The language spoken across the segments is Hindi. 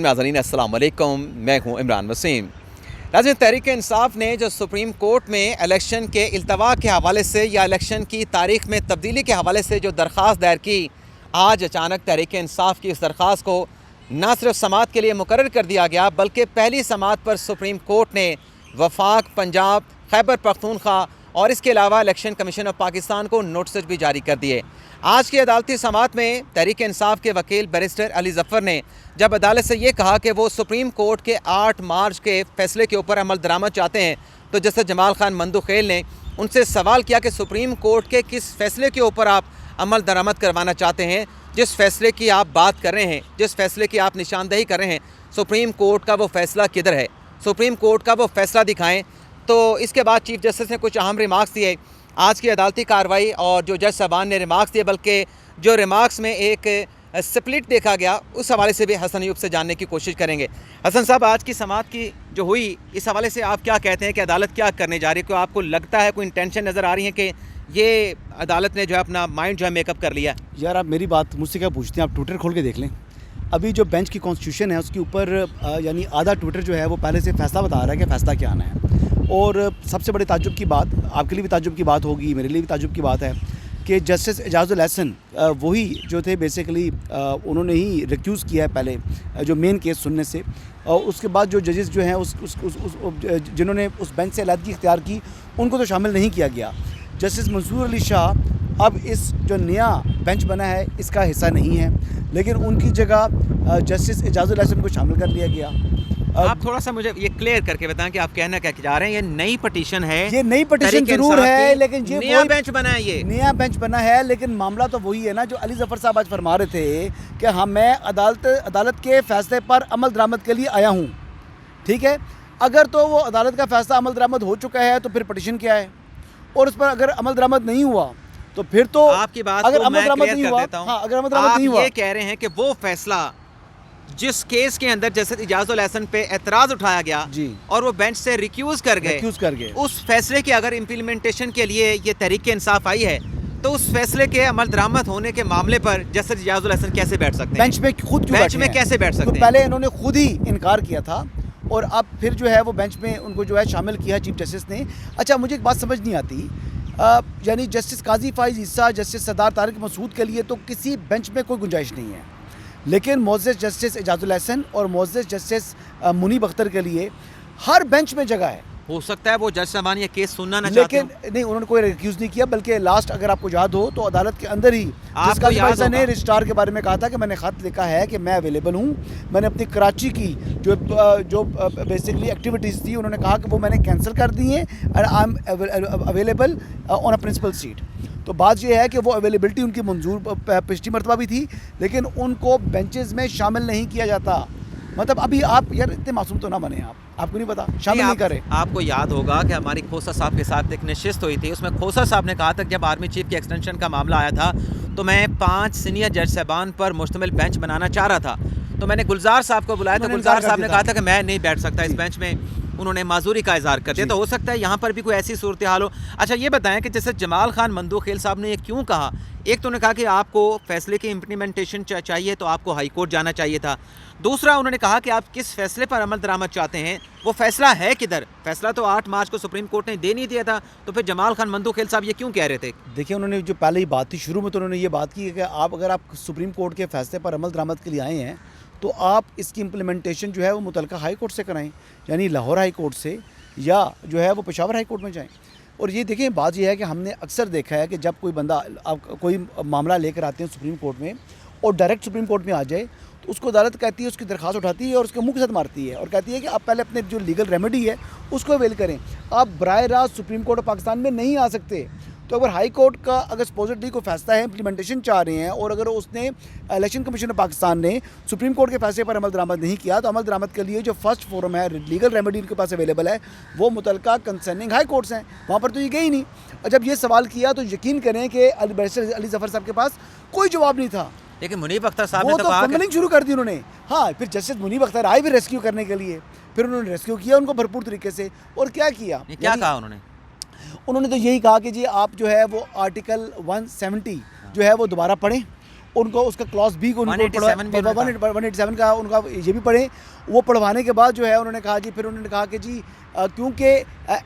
नाज़रीन अस्सलाम वालेकुम, मैं हूँ इमरान वसीम। नाज़रीन, तहरीक इंसाफ ने जो सुप्रीम कोर्ट में इलेक्शन के इल्तवा के हवाले से या इलेक्शन की तारीख में तब्दीली के हवाले से जो दरख्वास्त दायर की, आज अचानक तहरीक इंसाफ की इस दरख्वास्त को न सिर्फ समाअत के लिए मुकर्रर कर दिया गया, बल्कि पहली समाअत पर सुप्रीम कोर्ट ने वफाक, पंजाब, खैबर पख्तूनख्वा और इसके अलावा इलेक्शन कमीशन ऑफ पाकिस्तान को नोटिस भी जारी कर दिए। आज की अदालती समाअत में तहरीक इंसाफ के वकील बैरिस्टर अली ज़फ़र ने जब अदालत से ये कहा कि वो सुप्रीम कोर्ट के 8 मार्च के फ़ैसले के ऊपर अमल दरामद चाहते हैं, तो जस्टिस जमाल खान मंदुखेल ने उनसे सवाल किया कि सुप्रीम कोर्ट के किस फ़ैसले के ऊपर आप अमल दरामद करवाना चाहते हैं। जिस फ़ैसले की आप बात कर रहे हैं, जिस फ़ैसले की आप निशानदेही कर रहे हैं, सुप्रीम कोर्ट का वो फ़ैसला किधर है? सुप्रीम कोर्ट का वो फ़ैसला दिखाएँ। तो इसके बाद चीफ जस्टिस ने कुछ अहम रिमार्क्स दिए आज की अदालती कार्रवाई, और जो जज साहबान ने रिमार्क्स दिए, बल्कि जो रिमार्क्स में एक स्प्लिट देखा गया, उस हवाले से भी हसन अयूब से जानने की कोशिश करेंगे। हसन साहब, आज की समाअत की जो हुई, इस हवाले से आप क्या कहते हैं कि अदालत क्या करने जा रही है? क्या आपको लगता है, कोई इंटेंशन नज़र आ रही है कि ये अदालत ने जो है अपना माइंड जो है मेकअप कर लिया? यार, आप मेरी बात मुझसे क्या पूछते हैं? आप ट्विटर खोल के देख लें। अभी जो बेंच की कॉन्स्टिट्यूशन है उसके ऊपर यानी आधा ट्विटर जो है वो पहले से फ़ैसला बता रहा है कि फ़ैसला क्या आना है। और सबसे बड़े ताज्जुब की बात, आपके लिए भी ताज्जुब की बात होगी, मेरे लिए भी ताज्जुब की बात है कि जस्टिस एजाजुल हसन वही जो थे बेसिकली उन्होंने ही रिक्यूज़ किया है पहले जो मेन केस सुनने से, और उसके बाद जो जजेस जो हैं जिन्होंने उस बेंच से अलहदगी इख्तियार की, उनको तो शामिल नहीं किया गया। जस्टिस मंसूर अली शाह अब इस जो नया बेंच बना है इसका हिस्सा नहीं है, लेकिन उनकी जगह जस्टिस एजाजुल हसन को शामिल कर लिया गया। आप थोड़ा सा मुझे ये क्लियर करके बताएं कि आप कहना क्या चाह रहे हैं। ये नई पटिशन है, ये नई पटिशन जरूर है, लेकिन ये नया बेंच बना है, ये नया बेंच बना है, लेकिन मामला तो वही है ना जो अली ज़फ़र साहब आज फरमा रहे थे कि मैं अदालत के फैसले पर अमल दरामद के लिए आया हूँ। ठीक है, अगर तो वो अदालत का फैसला अमल दरामद हो चुका है तो फिर पटिशन क्या है, और उस पर अगर अमल दरामद नहीं हुआ तो फिर तो आपकी बात अगर को अमल मैं दरामद क्लियर नहीं कर हुआ, देता हूं। हाँ, अगर अमल दरामद नहीं हुआ, ये कह रहे हैं कि वो फैसला जिस केस के अंदर जस्टिस इजाजुल हसन पे एतराज उठाया गया जी, और वो बेंच से रिक्यूज कर गए, उस फैसले के अगर इम्प्लीमेंटेशन के लिए ये तहरीक इंसाफ आई है, तो उस फैसले के अमल दरामद होने के मामले पर जस्टिस इजाजुल हसन कैसे बैठ सकते हैं? बेंच में खुद क्यों बेंच में कैसे बैठ सकते हैं? पहले इन्होंने खुद ही इनकार किया था और अब फिर जो है वो बेंच में उनको जो है शामिल किया चीफ जस्टिस ने। अच्छा, मुझे एक बात समझ नहीं आती, यानी जस्टिस काजी फाइज ईसा, जस्टिस सरदार तारिक मसूद के लिए तो किसी बेंच में कोई गुंजाइश नहीं है, लेकिन मोअज़्ज़ज़ जस्टिस एजाजुल हसन और मोअज़्ज़ज़ जस्टिस मुनीब अख्तर के लिए हर बेंच में जगह है। हो सकता है वो जज साहबान ये केस सुनना ना चाहते हो। लेकिन नहीं, उन्होंने कोई रिक्यूज़ नहीं किया, बल्कि लास्ट अगर आपको याद हो तो अदालत के अंदर ही जिसका ने रजिस्ट्रार के बारे में कहा था कि मैंने ख़त लिखा है कि मैं अवेलेबल हूँ, मैंने अपनी कराची की जो बेसिकली एक्टिविटीज़ थी उन्होंने कहा कि वो मैंने कैंसिल कर दी हैं and I am available on a principal seat. तो बात यह है कि वो अवेलेबिलिटी उनकी मंजूर पिछली मरतबा भी थी, लेकिन उनको बेंचेस में शामिल नहीं किया जाता। मतलब अभी आप यार इतने मासूम तो ना बने, आपको नहीं पता, शामिल नहीं करें। आपको याद होगा कि हमारी खोसा साहब के साथ एक नशिस्त हुई थी, उसमें खोसा साहब ने कहा था कि जब आर्मी चीफ के एक्सटेंशन का मामला आया था तो मैं 5 सीनियर जज साहबान पर मुश्तमिल बेंच बनाना चाह रहा था, तो मैंने गुलजार साहब को बुलाया, तो गुलजार साहब ने कहा था कि मैं नहीं बैठ सकता इस बेंच में, उन्होंने माजूरी का इजहार कर दिया। तो हो सकता है यहाँ पर भी कोई ऐसी सूरत हाल हो। अच्छा, ये बताएं कि जैसे जमाल खान मंदुखेल साहब ने ये क्यों कहा? एक तो उन्होंने कहा कि आपको फैसले की इम्प्लीमेंटेशन चाहिए तो आपको हाई कोर्ट जाना चाहिए था। दूसरा, उन्होंने कहा कि आप किस फैसले पर अमल दरामद चाहते हैं, वो फैसला है किधर? फैसला तो 8 मार्च को सुप्रीम कोर्ट ने दे नहीं दिया था, तो फिर जमाल खान मंदुखेल साहब ये क्यों कह रहे थे? देखिए, उन्होंने जो पहले ही बात थी शुरू में, तो उन्होंने ये बात की कि अगर आप सुप्रीम कोर्ट के फैसले पर अमल दरामद के लिए आए हैं तो आप इसकी इम्प्लीमेंटेशन जो है वो मुतलका हाई कोर्ट से कराएं, यानी लाहौर हाई कोर्ट से, या जो है वो पेशावर हाई कोर्ट में जाएं। और ये देखिए, बात यह है कि हमने अक्सर देखा है कि जब कोई बंदा कोई मामला लेकर आते हैं सुप्रीम कोर्ट में और डायरेक्ट सुप्रीम कोर्ट में आ जाए, तो उसको अदालत कहती है, उसकी दरख्वास्त उठाती है और उसके मुंह के साथ मारती है और कहती है कि आप पहले अपने जो लीगल रेमेडी है उसको अवेल करें, आप बराह रास्त सुप्रीम कोर्ट ऑफ पाकिस्तान में नहीं आ सकते। तो अगर हाई कोर्ट का अगर सपोजिटली कोई फैसला है, इम्प्लीमेंटेशन चाह रहे हैं, और अगर उसने इलेक्शन कमीशन ऑफ पाकिस्तान ने सुप्रीम कोर्ट के फैसले पर अमल दरामद नहीं किया, तो अमल दरामद के लिए जो फर्स्ट फोरम है, लीगल रेमेडी उनके पास अवेलेबल है, वो मुतलका कंसर्निंग हाई कोर्ट्स हैं, वहाँ पर तो ये गई नहीं। और जब ये सवाल किया तो यकीन करें कि बैरिस्टर अली ज़फ़र साहब के पास कोई जवाब नहीं था, लेकिन मुनीब अख्तर साहब ने तो कहा फंबलिंग शुरू कर दी उन्होंने। हाँ, फिर जस्टिस मुनीब अख्तर आए भी रेस्क्यू करने के लिए, फिर उन्होंने रेस्क्यू किया उनको भरपूर तरीके से। और क्या किया, क्या कहा उन्होंने तो यही कहा कि जी आप जो है वो आर्टिकल 170 जो है वो दोबारा पढ़ें उनको उसका क्लॉज भी उनको 187 भी उन्होंने 187 का उनका ये भी पढ़े। वो पढ़वाने के बाद जो है उन्होंने कहा जी, फिर उन्होंने कहा कि जी क्योंकि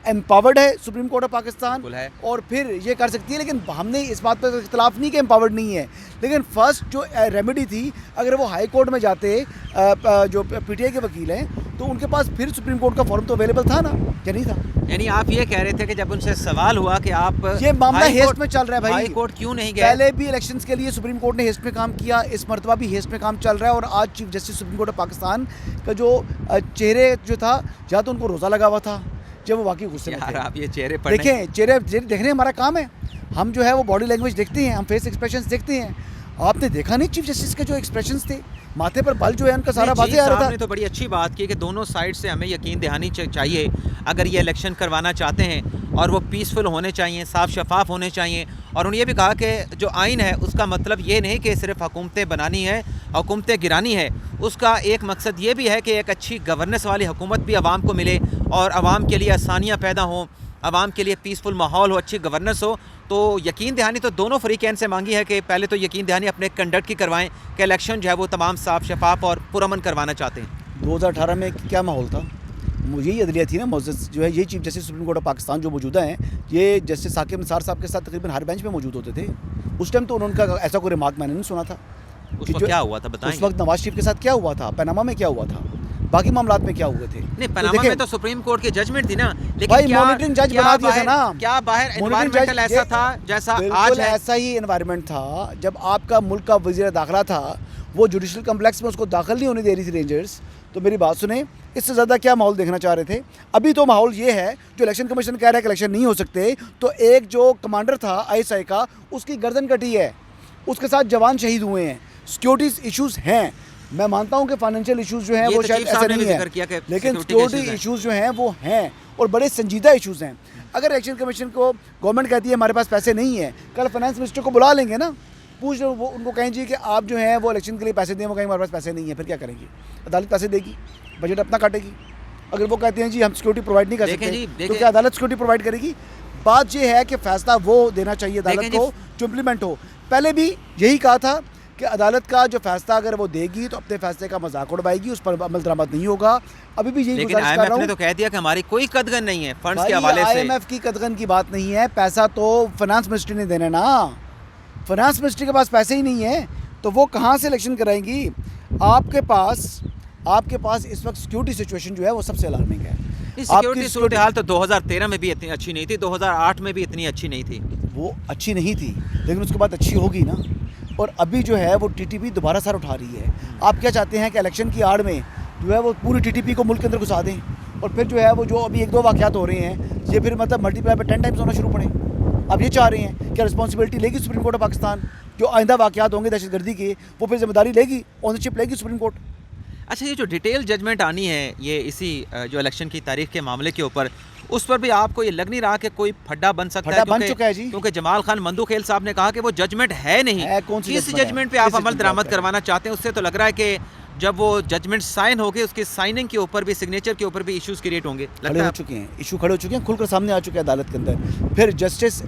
एम्पावर्ड है सुप्रीम कोर्ट ऑफ पाकिस्तान बिल्कुल है। और फिर ये कर सकती है, लेकिन हमने इस बात पर इख्तलाफ नहीं कि एम्पावर्ड नहीं है, लेकिन फर्स्ट जो रेमेडी थी, अगर वो हाई कोर्ट में जाते जो पीटीआई के वकील हैं तो उनके पास फिर सुप्रीम कोर्ट का फॉर्म तो अवेलेबल था ना, या नहीं था? यानी आप ये कह रहे थे कि जब उनसे सवाल हुआ कि आप ये मामला हेस्ट में चल रहा है भाई, हाई कोर्ट क्यों नहीं गए? पहले भी इलेक्शंस के लिए सुप्रीम कोर्ट ने हेस्ट में काम किया, इस मरतबा भी हेस्ट में काम चल रहा है। और आज chief justice supreme court of Pakistan का जो चेहरे जो था, या तो उनको रोज़ा लगा हुआ था जब वो वाकई गुस्से में यार थे। आप ये चेहरे पढ़ने देखें, चेहरे देखने हमारा काम है, हम जो है वो बॉडी लैंग्वेज देखते हैं, हम फेस एक्सप्रेशंस देखते हैं। आपने देखा नहीं चीफ जस्टिस के जो एक्सप्रेशंस थे, माथे पर बल जो है उनका सारा बातें आ रहा था। आपने तो बड़ी अच्छी बात की कि दोनों साइड से हमें यकीन दहानी चाहिए अगर ये इलेक्शन करवाना चाहते हैं, और वो पीसफुल होने चाहिए, साफ शफाफ होने चाहिए। और उन्होंने ये भी कहा कि जो आइन है उसका मतलब ये नहीं कि सिर्फ हुकूमतें बनानी है, हुकूमतें गिरानी है, उसका एक मकसद ये भी है कि एक अच्छी गवर्नेंस वाली हुकूमत भी आवाम को मिले और आवाम के लिए आसानियाँ पैदा हों, आवाम के लिए पीसफुल माहौल हो, अच्छी गवर्नेंस हो। तो यकीन दहानी तो दोनों फ़रीक़ैन से मांगी है कि पहले तो यकीन दहानी अपने कंडक्ट की करवाएं कि इलेक्शन जो है वो तमाम साफ शफाफ और पुरअमन करवाना चाहते हैं। 2018 में क्या माहौल था? यही अदलिया थी ना, मोअज़्ज़ज़ जो है ये chief justice supreme court of Pakistan जो मौजूदा हैं, ये जस्टिस साकिब निसार साहब के साथ तकरीबन हर बेंच में मौजूद होते थे। उस टाइम तो उनका ऐसा कोई रिमार्क मैंने नहीं सुना था। उस वक्त क्या हुआ था बताएं? उस वक्त नवाज शरीफ के साथ क्या हुआ था, पनामा में क्या हुआ था, बाकी मामलात में क्या हुए थे? नहीं, पनामा में तो सुप्रीम कोर्ट की जजमेंट थी ना, लेकिन भाई क्या मॉनिटरिंग जज बना दिया था ना। क्या बाहर एनवायरमेंटल ऐसा था जैसा आज है? ऐसा ही एनवायरनमेंट था। जब आपका मुल्क का वज़ीर दाखिला था, वो जुडिशल कम्प्लेक्स में उसको दाखिल नहीं होने दे रही थी रेंजर्स। तो मेरी बात सुने, इससे ज़्यादा क्या माहौल देखना चाह रहे थे? अभी तो माहौल ये है, जो इलेक्शन कमीशन कह रहा है कि इलेक्शन नहीं हो सकते, तो एक जो कमांडर था ISI का, उसकी गर्दन कटी है, उसके साथ जवान शहीद हुए हैं, सिक्योरिटीज़ इशूज़ हैं। मैं मानता हूं कि फाइनेंशियल इश्यूज़ जो हैं वो शायद ऐसे नहीं है, लेकिन सिक्योरिटी इश्यूज़ जो हैं वो हैं और बड़े संजीदा इश्यूज़ हैं। अगर इलेक्शन कमीशन को गवर्नमेंट कहती है हमारे पास पैसे नहीं है, कल फाइनेंस मिनिस्टर को बुला लेंगे ना, पूछ लो, वो उनको कहें जी कि आप जो हैं वो इलेक्शन के लिए पैसे दें, वो कहेंगे हमारे पास पैसे नहीं है, फिर क्या करेंगी? अदालत पैसे देगी, बजट अपना काटेगी। अगर वो कहते हैं जी हम सिक्योरिटी प्रोवाइड नहीं कर सकते, तो क्या अदालत सिक्योरिटी प्रोवाइड करेगी? बात ये है कि फ़ैसला वो देना चाहिए अदालत को जो इम्प्लीमेंट हो। पहले भी यही कहा था कि अदालत का जो फैसला अगर वो देगी तो अपने फैसले का मजाक उड़वाएगी, उस पर अमल दरामद नहीं होगा। अभी भी यही गुजारिश कर रहा हूं। ने तो कह दिया कि हमारी कोई कदगन नहीं है फंड्स के हवाले से। IMF की कदगन की बात नहीं है, पैसा तो फाइनेंस मिनिस्ट्री ने देना ना। फाइनेंस मिनिस्ट्री के पास पैसे ही नहीं है तो वो कहाँ से इलेक्शन कराएंगी? आपके पास इस वक्त सिक्योरिटी सिचुएशन जो है वो सबसे अलार्मिंग है। सिक्योरिटी सूरत हाल तो 2013 में भी इतनी अच्छी नहीं थी, 2008 में भी इतनी अच्छी नहीं थी। वो अच्छी नहीं थी, लेकिन उसके बाद अच्छी होगी ना। और अभी जो है वो TTP दोबारा सर उठा रही है। आप क्या चाहते हैं कि इलेक्शन की आड़ में जो है वो पूरी TTP को मुल्क के अंदर घुसा दें, और फिर जो है वो जो अभी 1-2 वाक़यात हो रहे हैं ये फिर मतलब मल्टीप्लाई पर 10 टाइम्स होना शुरू पड़े? आप ये चाह रहे हैं क्या रिस्पॉन्सिबिलिटी लेगी सुप्रीम कोर्ट ऑफ पाकिस्तान? जो आइंदा वाक़यात होंगे दहशतगर्दी के, वो फिर जिम्मेदारी लेगी, ऑनरशिप लेगी सुप्रीम कोर्ट? अच्छा, ये जो डिटेल जजमेंट आनी है ये इसी जो इलेक्शन की तारीख के मामले के ऊपर, उस पर भी आपको ये लग नहीं रहा कि कोई फड्डा बन सकता है? बन चुका है जी, क्योंकि जमाल खान मंदूखेल साहब ने कहा कि वो जजमेंट है नहीं। किस जजमेंट पे आप अमल दरामद करवाना चाहते हैं? उससे तो लग रहा है कि जब वो जजमेंट साइन होगी उसकी साइनिंग के ऊपर भी, सिग्नेचर के ऊपर भी इश्यूज क्रिएट होंगे। खड़े हो चुके हैं, इशू खड़े हो चुके हैं, खुलकर सामने आ चुके हैं अदालत के अंदर। फिर जस्टिस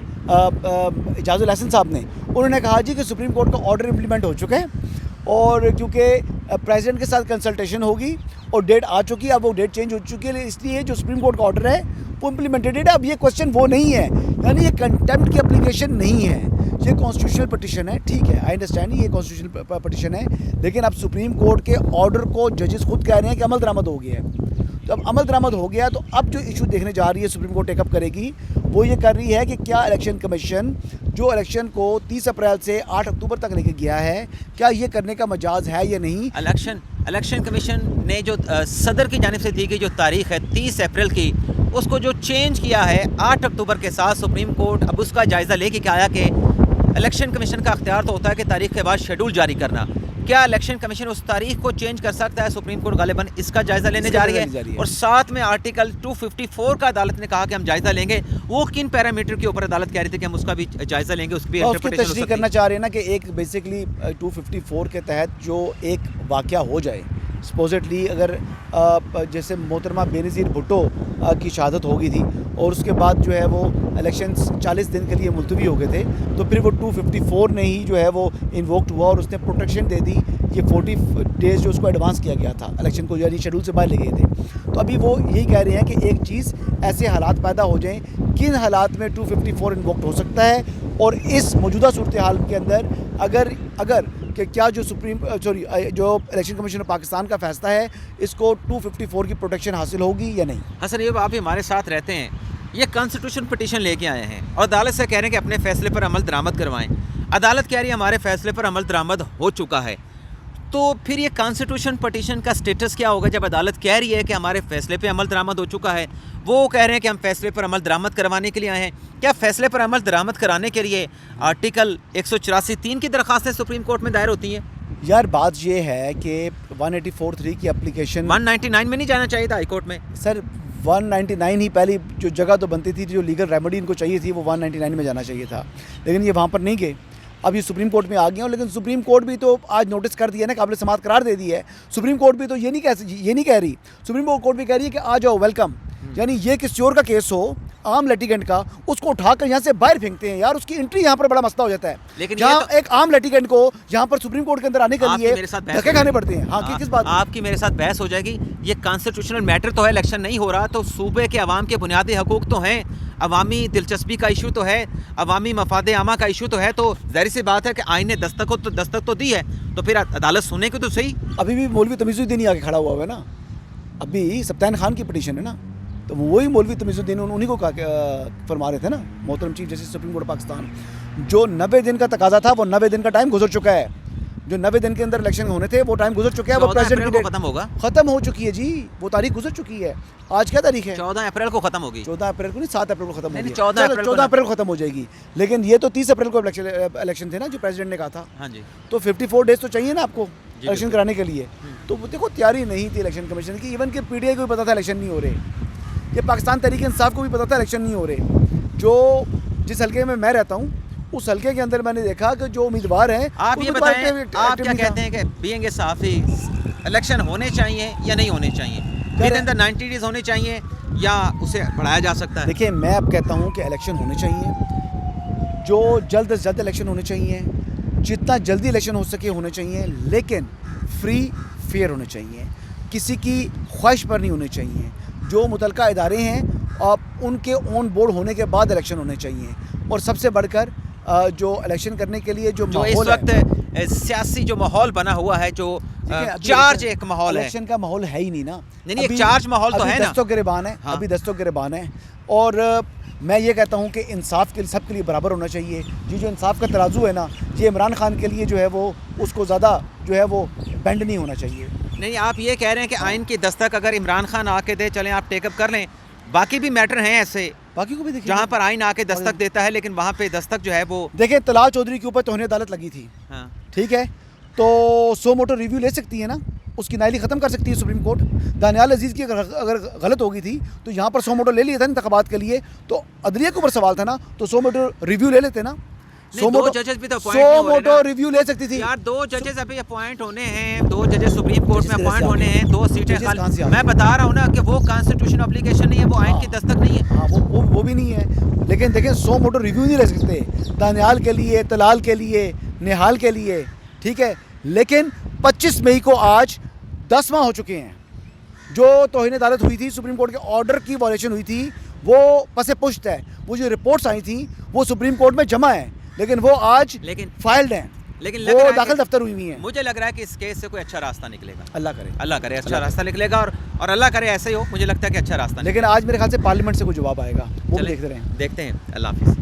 इजाजुल हसन साहब ने उन्होंने कहा जी कि सुप्रीम कोर्ट का ऑर्डर इम्प्लीमेंट हो चुका है, और क्योंकि प्रेसिडेंट के साथ कंसल्टेशन होगी और डेट आ चुकी है, अब वो डेट चेंज हो चुकी है, इसलिए जो सुप्रीम कोर्ट का ऑर्डर है वो इम्प्लीमेंटेड है। अब ये क्वेश्चन वो नहीं है, यानी ये कंटेम्प्ट की एप्लीकेशन नहीं है, ये कॉन्स्टिट्यूशनल पिटिशन है। ठीक है, आई अंडरस्टैंड ये कॉन्स्टिट्यूशनल पिटिशन है, लेकिन अब सुप्रीम कोर्ट के ऑर्डर को जजेस खुद कह रहे हैं कि अमल दरामद हो गया है। तो अब अमल दरामद हो गया तो अब जो इशू देखने जा रही है सुप्रीम कोर्ट टेकअप करेगी, वो ये कर रही है कि क्या इलेक्शन कमीशन जो इलेक्शन को 30 अप्रैल से 8 अक्टूबर तक लेके गया है, क्या ये करने का मजाज है या नहीं? इलेक्शन कमीशन ने जो सदर की जानिब से दी गई जो तारीख है 30 अप्रैल की, उसको जो चेंज किया है 8 अक्टूबर के साथ सुप्रीम कोर्ट अब उसका जायज़ा लेके क्या आया कि इलेक्शन कमीशन का अख्तियार तो होता है कि तारीख के बाद शेड्यूल जारी करना। क्या इलेक्शन कमीशन उस तारीख को चेंज कर सकता है? सुप्रीम कोर्ट गालिबन इसका जायजा लेने जा रही है। और साथ में आर्टिकल 254 का अदालत ने कहा कि हम जायजा लेंगे। वो किन पैरामीटर के ऊपर अदालत कह रही थी कि हम उसका भी जायजा लेंगे, उसकी भी इंटरप्रिटेशन करना चाह रहे हैं ना कि एक बेसिकली 254 के तहत जो एक वाकया हो जाए, सपोजिटली अगर जैसे मोहतरमा बेनज़ीर भुट्टो की शहादत हो गई थी और उसके बाद जो है वो इलेक्शन 40 दिन के लिए मुलतवी हो गए थे, तो फिर वो 254 ने ही जो है वो इन्वोक्ड हुआ और उसने प्रोटेक्शन दे दी। ये 40 डेज़ जो उसको एडवांस किया गया था इलेक्शन को, यानी शेड्यूल से बाहर ले गए थे। तो अभी वो यही कह रहे हैं कि एक चीज़ ऐसे हालात पैदा हो जाएं, किन हालात में 254 इन्वोक्ड हो सकता है, और इस मौजूदा सूरत हाल के अंदर अगर कि क्या जो जो इलेक्शन कमीशन ऑफ पाकिस्तान का फैसला है, इसको 254 की प्रोटेक्शन हासिल होगी या नहीं। हसन ये आप भी हमारे साथ रहते हैं, ये कॉन्स्टिट्यूशन पिटीशन लेके आए हैं और अदालत से कह रहे हैं कि अपने फैसले पर अमल दरामद करवाएं। अदालत कह रही है हमारे फैसले पर अमल दरामद हो चुका है, तो फिर ये कॉन्स्टिट्यूशन पिटीशन का स्टेटस क्या होगा जब अदालत कह रही है कि हमारे फैसले पे अमल दरामद हो चुका है? वो कह रहे हैं कि हम फैसले पर अमल दरामद करवाने के लिए आए हैं। क्या फैसले पर अमल दरामद कराने के लिए आर्टिकल 184(3) की दरख्वास्तें सुप्रीम कोर्ट में दायर होती हैं? यार बात ये है कि 184(3) की एप्लीकेशन 199 में नहीं जाना चाहिए था हाई कोर्ट में? सर 199 ही पहली जो जगह तो बनती थी, जो लीगल रेमेडी इनको चाहिए थी, वो 199 में जाना चाहिए था, लेकिन ये वहाँ पर नहीं गए। अब ये सुप्रीम कोर्ट में आ गए हैं, लेकिन सुप्रीम कोर्ट भी तो आज नोटिस कर दिया ना, काबिल समाअत करार दे दी है। सुप्रीम कोर्ट भी तो ये नहीं कह रही, सुप्रीम कोर्ट भी कह रही है कि आ जाओ, वेलकम। यानी ये किसी और का केस हो, आम लिटिगेंट का, उसको उठाकर यहाँ से बाहर फेंकते हैं। यार उसकी एंट्री यहाँ पर बड़ा मसला हो जाता है, लेकिन जहाँ तो एक आम लिटिगेंट को यहाँ पर सुप्रीम कोर्ट के अंदर आने के लिए धक्के खाने पड़ते हैं। हाँ, किस बात आपकी मेरे साथ बहस हो जाएगी। ये कॉन्स्टिट्यूशनल मैटर तो है, इलेक्शन नहीं हो रहा, तो सूबे के अवाम के बुनियादी हकूक तो हैं, अवामी दिलचस्पी का इशू तो है, अवामी मफाद आमा का इशू तो है, तो ज़ाहिर सी बात है कि आइन ने दस्तक तो दी है, तो फिर अदालत सुने को तो सही। अभी भी मौलवी तमीज़ुद्दीन ही आगे खड़ा हुआ है ना, अभी सप्तान खान की पिटीशन है ना, तो वही मौलवी तमीज़ुद्दीन उन्हीं को फरमा रहे थे ना, मोहतरम chief justice supreme court Pakistan. जो 90 दिन का तकाजा था, वो 90 दिन का टाइम गुजर चुका है। जो 90 दिन के अंदर इलेक्शन होने थे, वो टाइम गुजर चुका है। वो प्रेसिडेंट की डेट खत्म हो चुकी है जी, वो तारीख गुजर चुकी है। आज क्या तारीख है? 14 अप्रैल को खत्म होगी। 14 अप्रैल को नहीं, 7 अप्रैल को खत्म होगी। 14 अप्रैल को खत्म हो जाएगी, लेकिन ये तो 30 अप्रैल को इलेक्शन थे ना, जो प्रेसिडेंट ने कहा था। हाँ जी, तो 54 डेज तो चाहिए ना आपको इलेक्शन कराने के लिए। तो देखो तैयारी नहीं थी इलेक्शन कमीशन की, इवन के PTI को भी पता था इलेक्शन नहीं हो रहे, ये पाकिस्तान तहरीक इंसाफ को भी पता था इलेक्शन नहीं हो रहे। जो जिस हल्के में मैं रहता हूँ, उस हल्के के अंदर मैंने देखा कि जो उम्मीदवार हैं, आप ये बताएं, आप क्या कहते हैं कि बीइंग ए सहाफ़ी इलेक्शन होने चाहिए या नहीं होने चाहिए? विद इन द 90 डेज होने चाहिए या उसे बढ़ाया जा सकता है? देखिए, मैं अब कहता हूँ कि इलेक्शन होने चाहिए, जो जल्द से जल्द इलेक्शन होने चाहिए, जितना जल्दी इलेक्शन हो सके होने चाहिए, लेकिन फ्री फेयर होने चाहिए, किसी की ख्वाहिश पर नहीं होने चाहिए। जो मुतलका इदारे हैं, अब उनके ऑन बोर्ड होने के बाद इलेक्शन होने चाहिए। और सबसे बढ़कर जो इलेक्शन करने के लिए जो इस वक्त सियासी जो माहौल बना हुआ है, जो चार्ज एक माहौल है, इलेक्शन का माहौल है ही नहीं ना। नहीं, एक चार्ज माहौल तो है ना, दस्तों गिरबान है। हाँ। अभी दस्तों गिरबान है, और मैं ये कहता हूँ कि इंसाफ के लिए सबके लिए बराबर होना चाहिए। ये जो इंसाफ का तराजू है ना, ये इमरान खान के लिए जो है वो उसको ज़्यादा जो है वो बेंड नहीं होना चाहिए। नहीं, आप ये कह रहे हैं कि आइन की दस्तक अगर इमरान खान आके दे, चलें आप टेकअप कर लें। बाकी भी मैटर हैं ऐसे, बाकी को भी देखिए, जहाँ पर आइन आके दस्तक देता है, लेकिन वहाँ पे दस्तक जो है वो, देखिए तलाल चौधरी के ऊपर तौहीन अदालत लगी थी। हाँ। ठीक है, तो 100 मोटो रिव्यू ले सकती है ना, उसकी नाइली ख़त्म कर सकती है सुप्रीम कोर्ट। दानियाल अजीज़ की अगर गलत हो गई थी, तो यहाँ पर 100 मोटो ले लिया था इंतखाबात के लिए, तो अदलिया के ऊपर सवाल था ना, तो 100 मोटो रिव्यू ले लेते ना। 100 जजेस भी तो 100 मोटो रिव्यू ले सकती थी यार। 2 जजेस अभी अपॉइंट होने हैं, 2 जजेस सुप्रीम कोर्ट में अपॉइंट होने हैं, 2 सीटें खाली। मैं बता रहा हूँ ना कि वो कॉन्स्टिट्यूशन एप्लीकेशन नहीं है, वो आइन की दस्तक नहीं है। हाँ, वो भी नहीं है, लेकिन देखें 100 मोटो रिव्यू नहीं ले सकते दानियाल के लिए, तलाल के लिए, निहाल के लिए। ठीक है, लेकिन 25 मई को आज 10 माह हो चुके हैं जो तौहीन अदालत हुई थी, सुप्रीम कोर्ट के ऑर्डर की वायलेशन हुई थी, वो पसे पुश्त है। वो जो रिपोर्ट्स आई थी वो सुप्रीम कोर्ट में जमा है, लेकिन वो आज फाइल्ड हैं, लेकिन वो दाखिल दफ्तर हुई है। मुझे लग रहा है कि इस केस से कोई अच्छा रास्ता निकलेगा। अल्लाह करे अच्छा रास्ता निकलेगा, और अल्लाह करे ऐसे ही हो। मुझे लगता है कि अच्छा रास्ता, लेकिन आज मेरे ख्याल से पार्लियामेंट से कोई जवाब आएगा, वो देखते हैं। अल्लाह हाफिज़।